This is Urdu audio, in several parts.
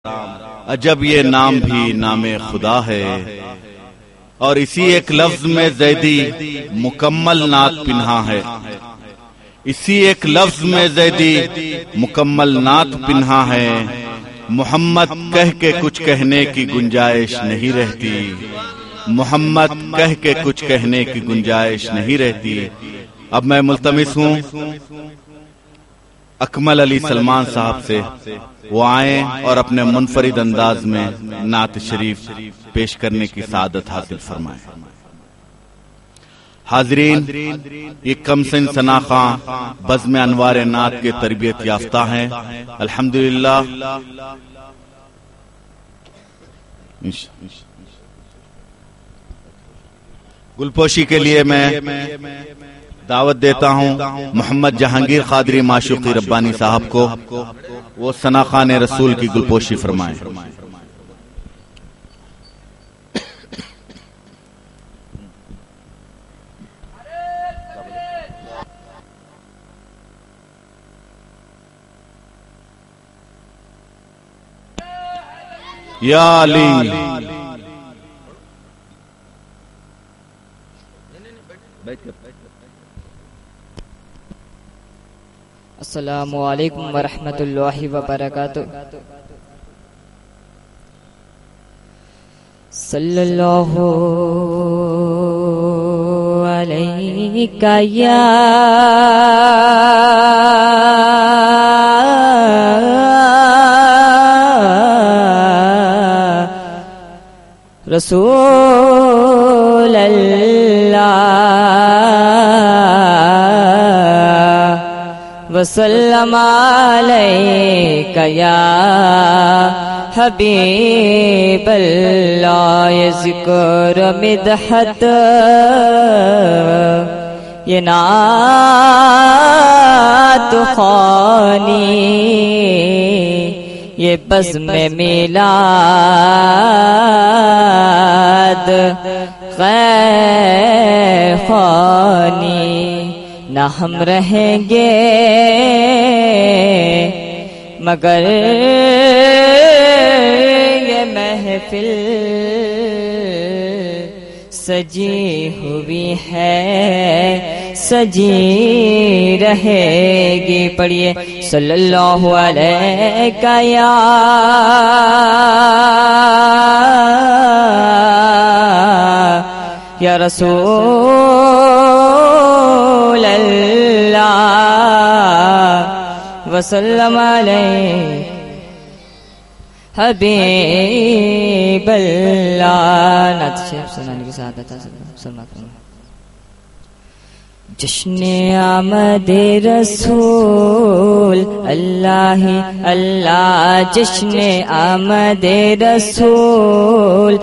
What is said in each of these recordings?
عجب یہ نام بھی نام خدا ہے، اور اسی ایک لفظ میں زیدی مکمل نعت پنہا ہے، اسی ایک لفظ میں زیدی مکمل نعت پنہا ہے۔ محمد کہہ کے کچھ کہنے کی گنجائش نہیں رہتی، محمد کہہ کے کچھ کہنے کی گنجائش نہیں رہتی۔ اب میں ملتمس ہوں اکمل علی سلمان صاحب سے وہ آئیں اور اپنے منفرد انداز میں نعت شریف پیش کرنے کی سعادت حاصل فرمائیں۔ حاضرین، یہ کم سن ثنا خاں بزم انوار نعت کے تربیت یافتہ ہیں الحمدللہ۔ گلپوشی کے لیے میں دعوت دیتا ہوں محمد جہانگیر قادری معشوقی ربانی صاحب کو، وہ ثنا خان رسول کی گلپوشی فرمائیں۔ یا علی السلام علیکم ورحمۃ اللہ وبرکاتہ۔ صلی اللہ علیہ یا رسول اللہ وسلم علیک یا حبیب اللہ۔ یہ ذکر مدحت یہ نعت خوانی یہ بزم میلاد غیر خوانی، نہ ہم رہیں گے مگر یہ محفل سجی ہوئی ہے سجی رہے گی۔ پڑھیے صلی اللہ علیہ یا رسول اللہ وسلم علیہ حبیب اللہ۔ نعت شریف سنانے کی سعادت حاصل فرمائیں۔ جشن آمد رسول اللہ اللہ، جشن آمد رسول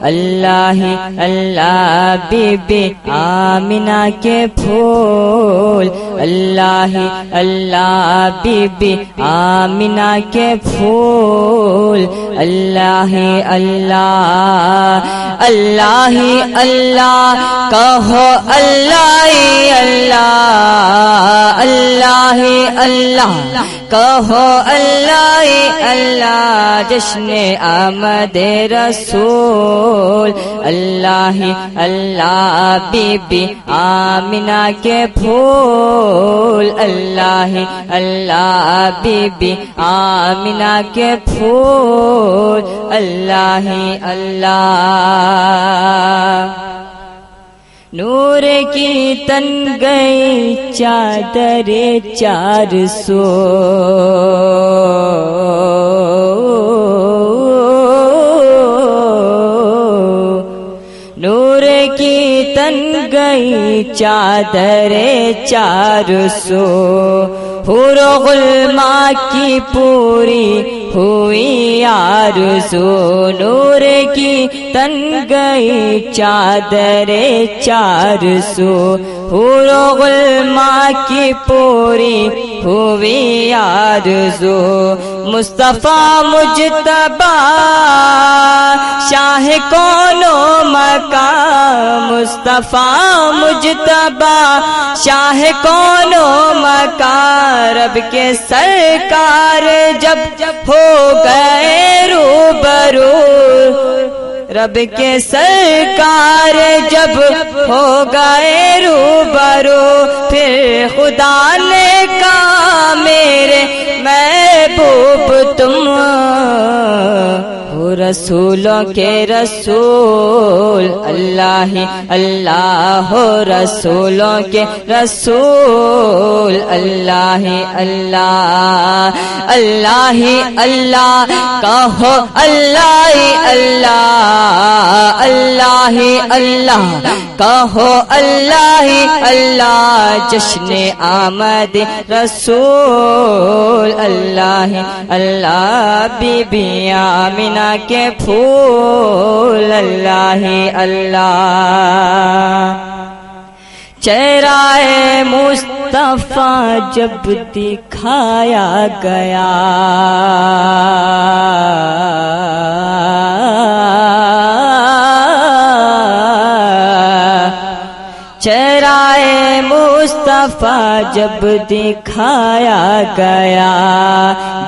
اللہ اللہ، بی بی آمنہ کے پھول اللہ اللہ، بی بی آمنہ کے پھول اللہ اللہ اللہ اللہ، کہو اللہ اللہ اللہ اللہ، کہو اللہ اللہ۔ جشن آمد رسول اللہ اللہ، بی بی آمنہ کے پھول اللہ اللہ، بی بی آمنہ کے پھول اللہ اللہ۔ نور کی تن گئی چادر 400، نور کی تن گئی چادر 400، حور و غلما کی پوری ہوئی آرزو، نور کی تن گئی چادر 400، حور و غلما کی پوری ہوئی آرزو، مصطفیٰ مجتبی شاہ کون و مکان، مصطفیٰ مجتبی شاہ کون و مکان، رب کے سرکار جب ہو گئے روبرو، رب کے سرکار جب ہو گئے روبرو، پھر خدا نے کہا میرے محبوب تم ہو رسولوں کے رسول، اللہ ہی اللہ ہو رسولوں کے رسول، اللہ ہی اللہ، اللہ ہی اللہ کہو، اللہ ہی اللہ، اللہ ہی اللہ کہو، اللہ ہی اللہ، جشن آمد رسول، اللہ ہی اللہ، بی بی آمنہ کے پھول، اللہ ہی اللہ، چہرہ مصطفیٰ جب دکھایا گیا، چہرہ مصطفیٰ جب دکھایا گیا،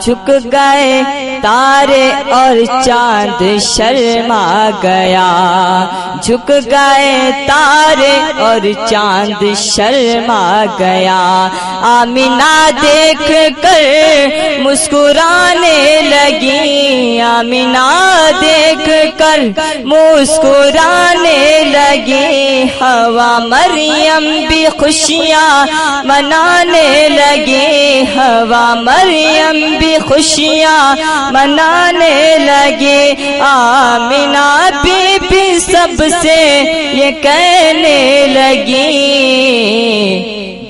جھک گئے تارے اور چاند شرما گیا، جھک گئے تارے اور چاند شرما گیا، آمینہ دیکھ کر مسکرانے لگی، آمینہ دیکھ کر مسکرانے لگی، ہوا مریم بھی خوشیاں منانے لگی، ہوا مریم بھی خوشیاں منانے لگی، آمینہ بی بی سب سے یہ کہنے لگی،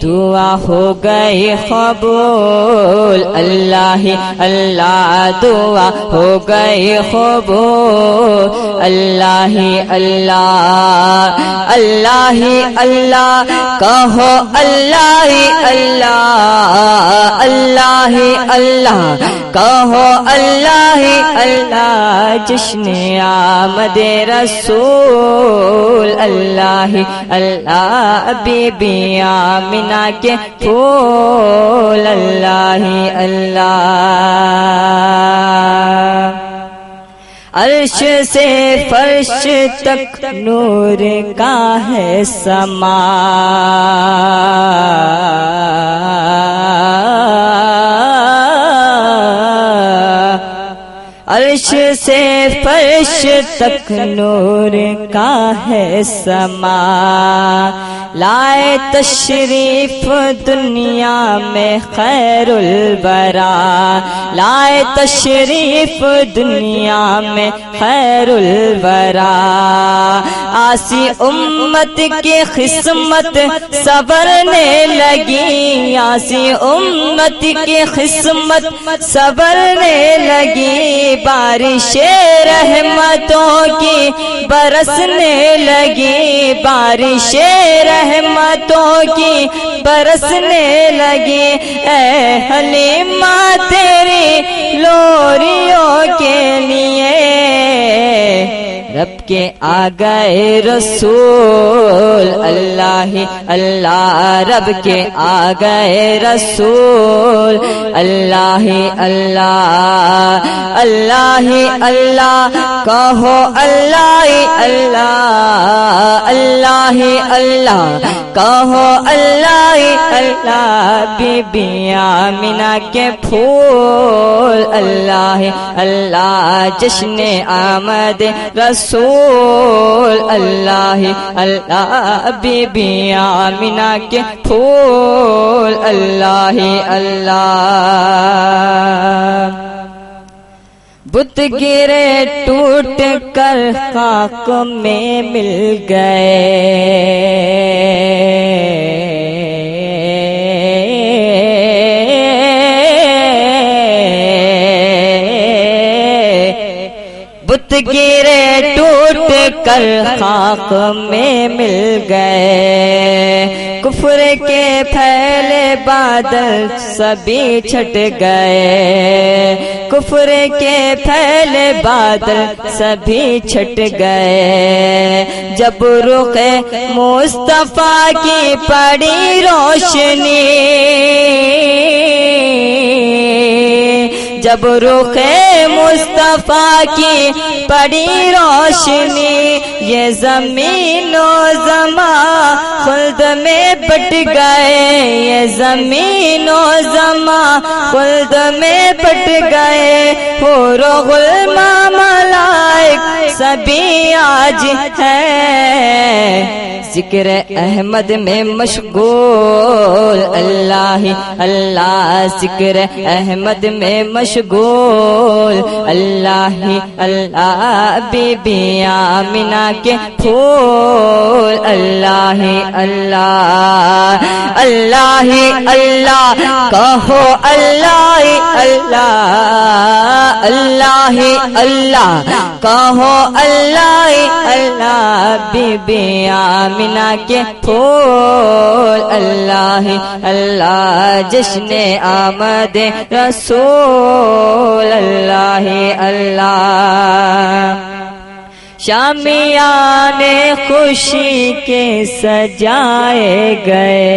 دعا ہو گئی قبول، اللہ ہی اللہ دعا ہو گئی قبول، اللہ ہی اللہ، اللہ ہی اللہ کہو، اللہ ہی اللہ، اللہ ہی اللہ کہو، اللہ ہی اللہ، جشن آمد رسول، اللہ ہی اللہ، بی بی آمنہ کے پھول، اللہ ہی اللہ، عرش سے فرش تک نور کا ہے سما، عرش سے فرش تک نور کا ہے سما، لائے تشریف دنیا میں خیر الورا، لائے تشریف دنیا میں خیر الورا، آسی امت کی قسمت سنورنے لگی، آسی امت کی قسمت سنورنے لگی، بارش رحمتوں کی برسنے لگی، بارش رحمتوں کی برسنے لگی، اے حلیمہ تیری لوریوں کے لیے رب کے آ گئے رسول، اللہ ہی اللہ رب کے آ گئے رسول، اللہ ہی اللہ، اللہ ہی اللہ کہو، اللہ ہی اللہ، اللہ ہی اللہ کہو، اللہ ہی اللہ، بی بی آمنہ کے پھول، اللہ ہی اللہ، جشن آمد رسول، اللہ ہی اللہ، بی بی آمنہ کے پھول، اللہ ہی اللہ، بت گرے ٹوٹ کر خاک میں مل گئے، بت گرے ٹوٹ کر خاک میں مل گئے، کفر کے پھیلے بادل سبھی چھٹ گئے، کفر کے پھیلے بادل سبھی چھٹ گئے، جب رخ مصطفیٰ کی پڑی روشنی، جب رخ مصطفیٰ کی پڑی روشنی، یہ زمین و زمان خلد میں بٹ گئے، یہ زمین و زمان خلد میں بٹ گئے، حور و غلمان ملائک سبھی آج ہیں ذکر احمد میں مشغول، اللہ اللہ ذکر احمد میں مشغول، اللہ اللہ بی بی آمنہ کے پھول، اللہ اللہ اللہ اللہ کہو، اللہ اللہ اللہ اللہ کہو، اللہ اللہ بی بی آمنہ کے پھول، اللہ اللہ جشن آمد رسول، اللہ اللہ شامیان خوشی کے سجائے گئے،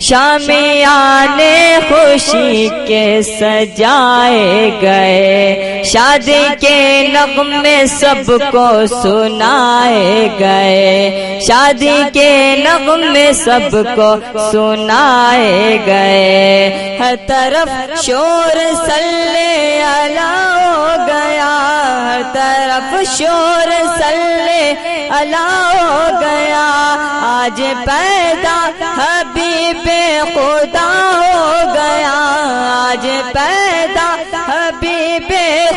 شامیان خوشی کے سجائے گئے، شادی کے نغمے سب کو سنائے گئے، شادی کے نغمے سب کو سنائے گئے، ہر طرف شور صلی اللہ ہو گیا، ہر طرف شور صلی اللہ ہو گیا، آج پیدا حبیب خدا ہو گیا، آج پیدا حبیب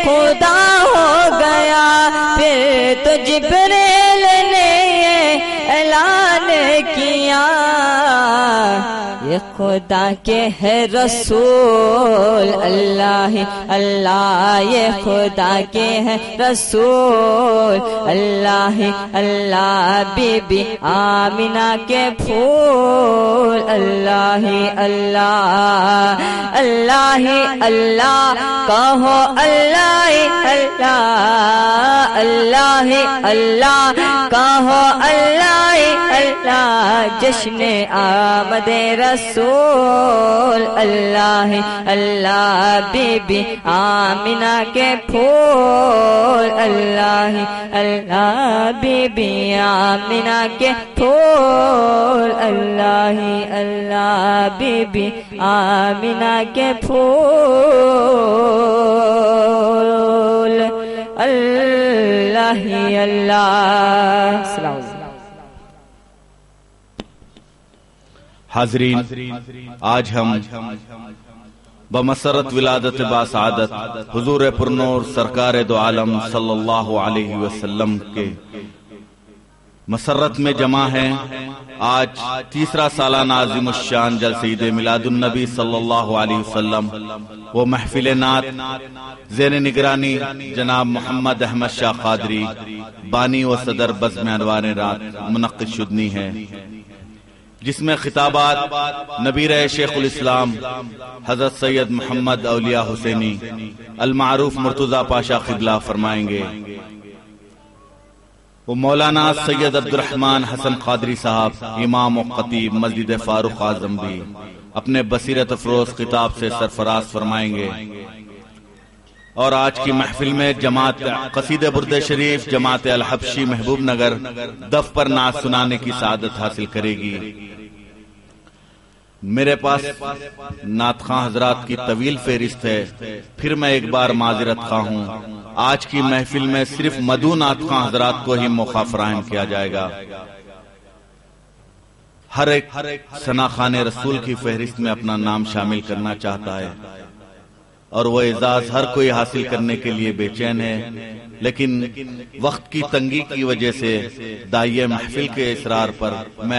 خدا ہو گیا، پھر تو جبریل نے اعلان کیا، یہ خدا کے ہے رسول، اللہ اللہ یہ خدا کے ہے رسول، اللہ اللہ بی بی آمنہ کے پھول، اللہ اللہ اللہ اللہ کہو، اللہ اللہ اللہ اللہ کہو، اللہ اللہ جشن آمد رسول، اللہ اللہ بی بی آمنہ کے پھول، اللہ اللہ بی بی آمنہ کے پھول، اللہ اللہ بی بی آمنہ کے پھول، اللہ اللہ۔ السلام علیکم۔ حاضرین، آج ہم بمسرت ولادت باسعادت حضور پرنور سرکار دو عالم صلی اللہ علیہ وسلم کے مسرت میں جمع ہیں۔ آج تیسرا سالانہ عظیم الشان جلسہ عید میلاد النبی صلی اللہ علیہ وسلم وہ محفل نعت زیر نگرانی جناب محمد احمد شاہ قادری بانی و صدر بزم انوار رات منعقد شدنی ہے، جس میں خطابات نبیر شیخ الاسلام حضرت سید محمد اولیاء حسینی المعروف مرتضی پاشا قبلہ فرمائیں گے، وہ مولانا سید عبدالرحمن حسن قادری صاحب امام و خطیب مسجد فاروق اعظم بھی اپنے بصیرت افروز خطاب سے سرفراز فرمائیں گے، اور آج کی محفل میں جماعت قصیدہ برد شریف جماعت الحبشی محبوب نگر دف پر نعت سنانے کی سعادت حاصل کرے گی۔ میرے پاس نعت خواں حضرات کی طویل فہرست ہے، پھر میں ایک بار معذرت خواہ ہوں، آج کی محفل میں صرف مدعو نعت خواں حضرات کو ہی موقع فراہم کیا جائے گا۔ ہر ایک ثنا خوان رسول کی فہرست میں اپنا نام شامل کرنا چاہتا ہے، اور وہ اعزاز ہر کوئی حاصل کرنے کے لیے بے چین ہے، لیکن وقت کی تنگی کی وجہ سے داعیہ محفل کے اصرار پر میں